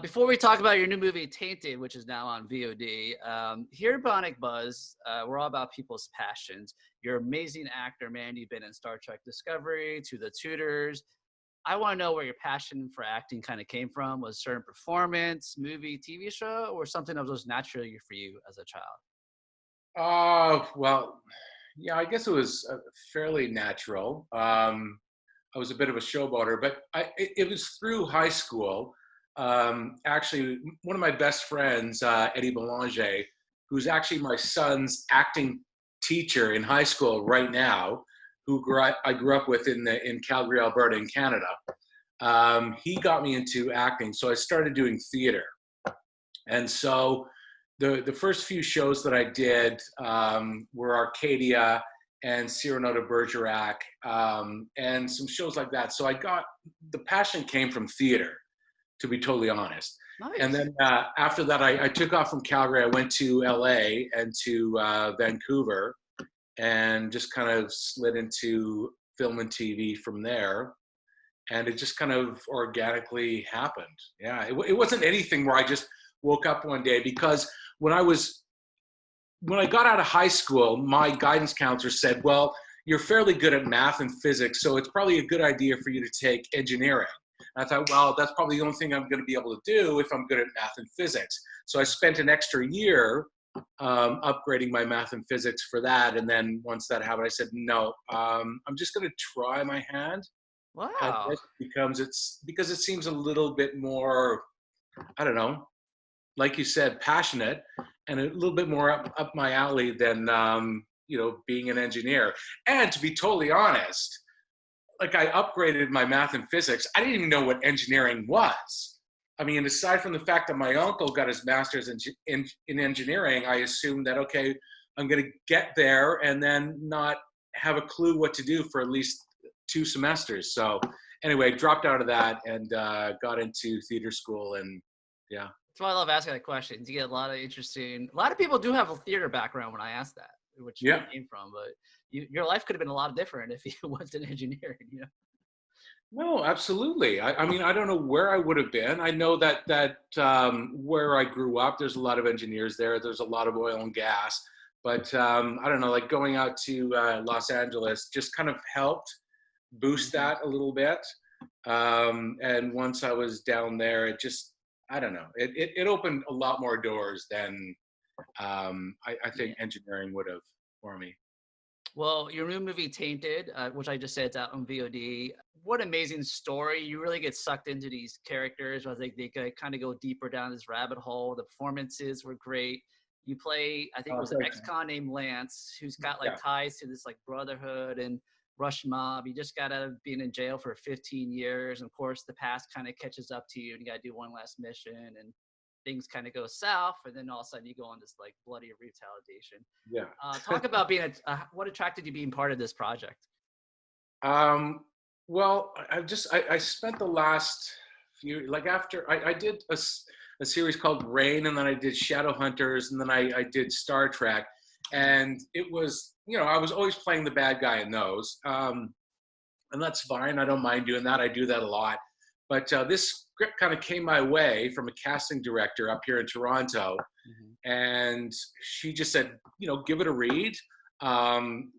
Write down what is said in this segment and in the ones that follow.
Before we talk about your new movie, Tainted, which is now on VOD, here at Bionic Buzz, we're all about people's passions. You're an amazing actor, man. You've been in Star Trek Discovery to the Tudors. I want to know where your passion for acting kind of came from. Was a certain performance, movie, TV show, or something that was just naturally for you as a child? Well, yeah, I guess it was fairly natural. I was a bit of a showboater, but it was through high school. Actually, one of my best friends, Eddie Belanger, who's actually my son's acting teacher in high school right now, I grew up with in Calgary, Alberta, in Canada. He got me into acting, so I started doing theater. And so the first few shows that I did were Arcadia and Cyrano de Bergerac, and some shows like that. So the passion came from theater, to be totally honest. Nice. And then after that, I took off from Calgary. I went to LA and to Vancouver and just kind of slid into film and TV from there. And it just kind of organically happened. Yeah, it wasn't anything where I just woke up one day, because when I got out of high school, my guidance counselor said, well, you're fairly good at math and physics, so it's probably a good idea for you to take engineering. And I thought, well, that's probably the only thing I'm going to be able to do if I'm good at math and physics. So I spent an extra year upgrading my math and physics for that. And then once that happened, I said, no, I'm just going to try my hand at Wow. this because it seems a little bit more, I don't know, like you said, passionate, and a little bit more up my alley than being an engineer. And to be totally honest, like, I upgraded my math and physics. I didn't even know what engineering was. I mean, aside from the fact that my uncle got his master's in engineering, I assumed that, okay, I'm going to get there and then not have a clue what to do for at least 2 semesters. So anyway, dropped out of that and got into theater school, and yeah. That's why I love asking that question. You get a lot of people do have a theater background when I ask that, which you Yeah. came from, but your life could have been a lot different if you went to engineering. No, absolutely. I mean, I don't know where I would have been. I know that where I grew up, there's a lot of engineers there. There's a lot of oil and gas. But I don't know, like going out to Los Angeles just kind of helped boost Mhm. that a little bit. And once I was down there, it just, I don't know, it opened a lot more doors than I Yeah. think engineering would have for me. Well, your new movie Tainted, which I just said it's out on VOD. What amazing story! You really get sucked into these characters. I think they kind of go deeper down this rabbit hole. The performances were great. You play, I think it was an Thanks, man. ex-con named Lance, who's got like Yeah. ties to this like brotherhood and Rush mob. You just got out of being in jail for 15 years. And of course, the past kind of catches up to you, and you got to do one last mission, and things kind of go south, and then all of a sudden you go on this like bloody retaliation. Yeah. Talk about what attracted you being part of this project? Um, well, I spent the last few, like, after I did a series called Rain, and then I did Shadowhunters, and then I did Star Trek, and it was, I was always playing the bad guy in those, and that's fine. I don't mind doing that. I do that a lot. But this script kind of came my way from a casting director up here in Toronto, Mhm. and she just said, give it a read. Um,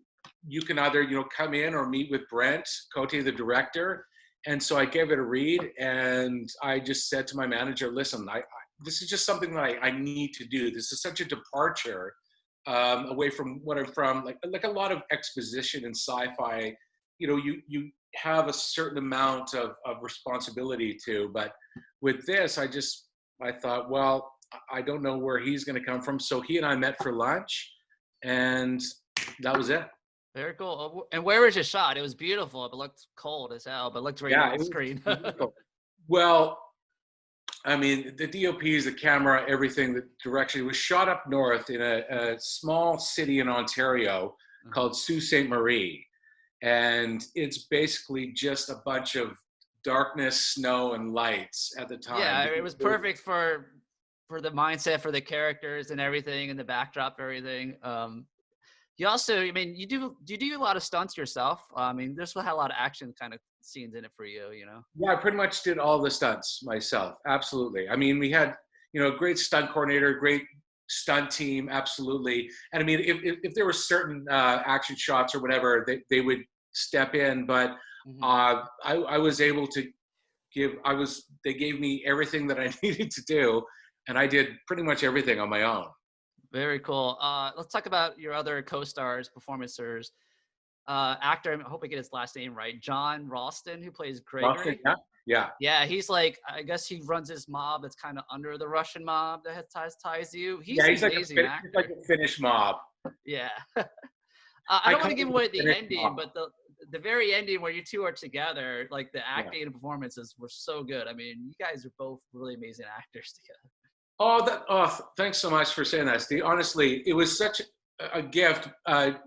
you can either, come in or meet with Brent Cote, the director. And so I gave it a read, and I just said to my manager, listen, this is just something that I need to do. This is such a departure away from what I'm from, like a lot of exposition and sci-fi. You have a certain amount of responsibility to, but with this, I thought, well, I don't know where he's going to come from. So he and I met for lunch, and that was it. Very cool. And where was it shot? It was beautiful. It looked cold as hell, but it looked great Yeah, on it was screen. beautiful. Well, I mean, the DOPs, the camera, everything, the direction, it was shot up north in a small city in Ontario Mhm. called Sault Ste. Marie. And it's basically just a bunch of darkness, snow, and lights at the time. Yeah, it was perfect for the mindset, for the characters and everything, and the backdrop, everything. You also, I mean, do you do a lot of stunts yourself? I mean, this one had a lot of action kind of scenes in it for you, you know? Yeah, I pretty much did all the stunts myself. Absolutely. I mean, we had, great stunt coordinator, great stunt team. Absolutely. And I mean, if there were certain action shots or whatever, they would step in. But Hmm. I was able to they gave me everything that I needed to do. And I did pretty much everything on my own. Very cool. Let's talk about your other co-stars, performancers. Actor, I hope I get his last name right. John Ralston, who plays Roughly, Gregory. yeah. Yeah. Yeah, he's like, I guess he runs this mob that's kind of under the Russian mob that has ties to you. He's Yeah, an he's like amazing he's like actor. a Finnish mob. Yeah. I I don't want call to give him away the the Finnish ending, mob. but the very ending where you two are together, like the Yeah. acting and performances were so good. I mean, you guys are both really amazing actors together. Thanks so much for saying that, Steve. Honestly, it was such a gift.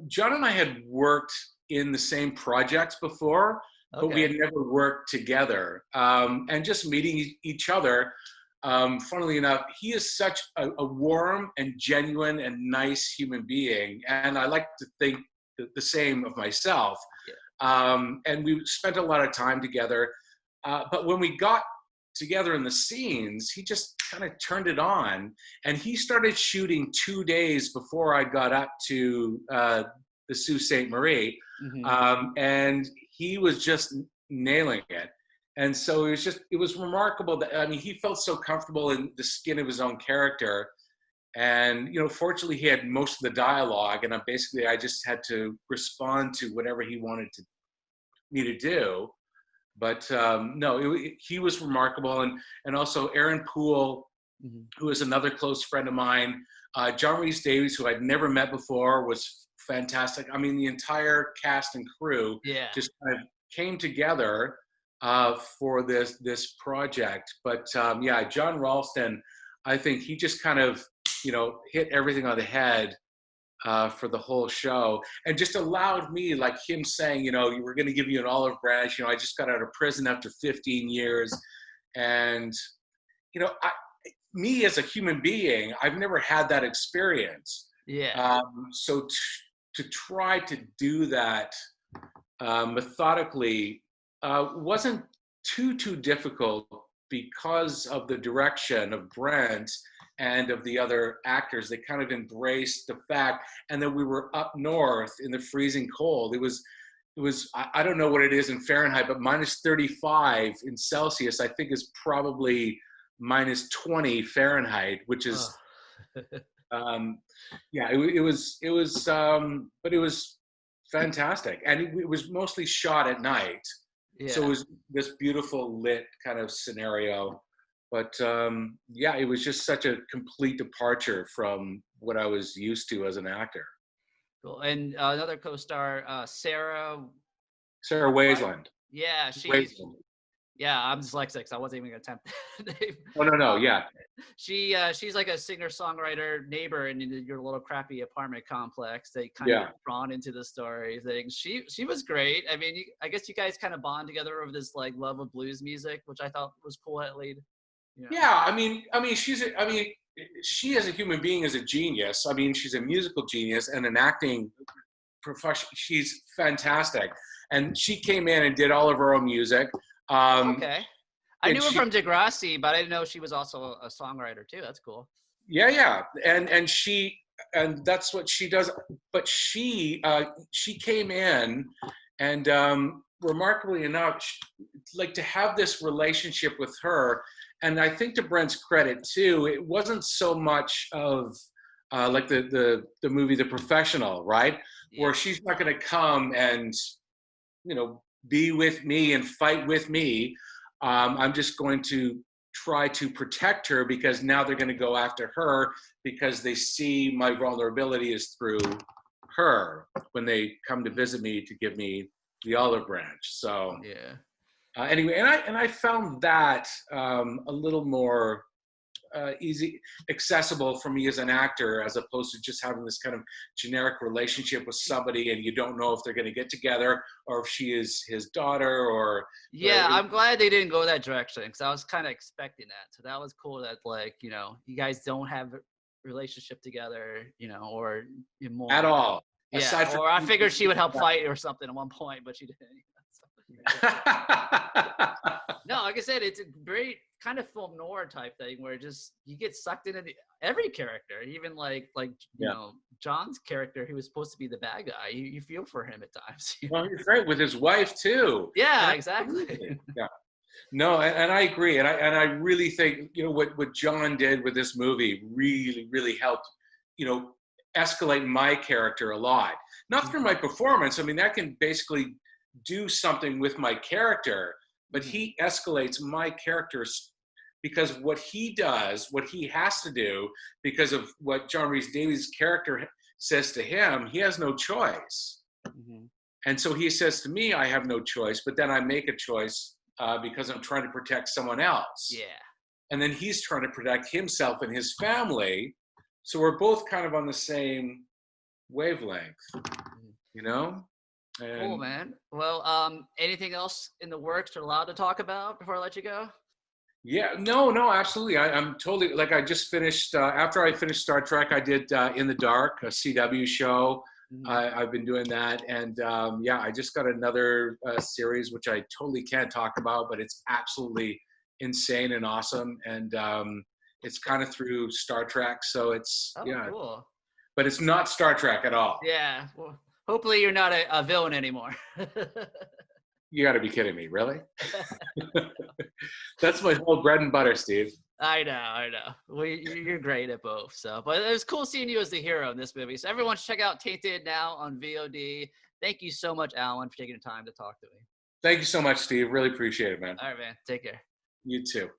John and I had worked in the same projects before, but we had Okay. never worked together. And just meeting each other, funnily enough, he is such a warm and genuine and nice human being. And I like to think the same of myself. Yeah. And we spent a lot of time together. But when we got together in the scenes, he just kind of turned it on. And he started shooting 2 days before I got up to the Sault Ste. Marie. Hmm. And he was just nailing it. And so it was remarkable that, I mean, he felt so comfortable in the skin of his own character. And, fortunately, he had most of the dialogue. And I just had to respond to whatever he wanted me to do. But no, he was remarkable. And also Aaron Poole, Hmm. who is another close friend of mine. John Rhys Davies, who I'd never met before, was fantastic. I mean, the entire cast and crew Yeah. just kind of came together for this project. But yeah, John Ralston, I think he just kind of, hit everything on the head for the whole show, and just allowed me, like him saying, we're going to give you an olive branch. I just got out of prison after 15 years. And, me as a human being, I've never had that experience. Yeah. So to try to do that methodically wasn't too difficult because of the direction of Brent and of the other actors. They kind of embraced the fact, and then we were up north in the freezing cold. It was I don't know what it is in Fahrenheit, but minus 35 in Celsius, I think, is probably minus 20 Fahrenheit, which is yeah, but it was fantastic, and it was mostly shot at night. So it Yeah. was this beautiful lit kind of scenario. But yeah, it was just such a complete departure from what I was used to as an actor. Cool. And another co-star, Sarah. Sarah What? Wasteland. Yeah, she's. Wasteland. Yeah, I'm dyslexic, so I wasn't even gonna attempt that name. Oh no, Um, yeah, she's like a singer-songwriter neighbor in your little crappy apartment complex. They kind of yeah. get drawn into the story thing. She was great. I mean, I guess you guys kind of bond together over this like love of blues music, which I thought was cool at least. You know. Yeah, she as a human being is a genius. I mean, she's a musical genius and an acting profession. She's fantastic. And she came in and did all of her own music. Okay. I And knew her she, from Degrassi, but I didn't know she was also a songwriter too. That's cool. yeah. And that's what she does. But she came in, and remarkably enough, like, to have this relationship with her. And I think, to Brent's credit too, it wasn't so much of like the movie The Professional, right? Yeah. Where she's not going to come and, be with me and fight with me. I'm just going to try to protect her, because now they're going to go after her, because they see my vulnerability is through her when they come to visit me to give me the olive branch. So Yeah. anyway, and I found that a little more easy, accessible for me as an actor, as opposed to just having this kind of generic relationship with somebody, and you don't know if they're going to get together, or if she is his daughter, or Yeah, whatever. I'm glad they didn't go that direction because I was kind of expecting that. So that was cool that, like, you guys don't have a relationship together, or At more. all, Yeah, aside from or I figured she would help fight or something at one point, but she didn't. No, like I said, it's a great kind of film noir type thing where just you get sucked into every character, even like you Yeah. know John's character, who was supposed to be the bad guy. You feel for him at times. Well, he's great with his wife too. Yeah, And exactly. yeah. No, and I agree, and I really think what John did with this movie really helped, escalate my character a lot. Not through my performance. I mean, that can basically do something with my character, but he escalates my characters because what he does, what he has to do, because of what John Rhys Davies' character says to him, he has no choice. And so he says to me, I have no choice, but then I make a choice because I'm trying to protect someone else. Yeah. And then he's trying to protect himself and his family. So we're both kind of on the same wavelength, And, Cool, man. Well, anything else in the works or allowed to talk about before I let you go? Yeah, no, absolutely. I'm totally, like, I just finished, after I finished Star Trek, I did In the Dark, a CW show. I've been doing that. And I just got another series, which I totally can't talk about, but it's absolutely insane and awesome. And it's kind of through Star Trek. So it's, Cool. But it's not Star Trek at all. Yeah. Well, hopefully you're not a villain anymore. You got to be kidding me, really? That's my whole bread and butter, Steve. I know. Well, you're great at both. So, but it was cool seeing you as the hero in this movie. So everyone check out Tainted now on VOD. Thank you so much, Alan, for taking the time to talk to me. Thank you so much, Steve. Really appreciate it, man. All right, man. Take care. You too.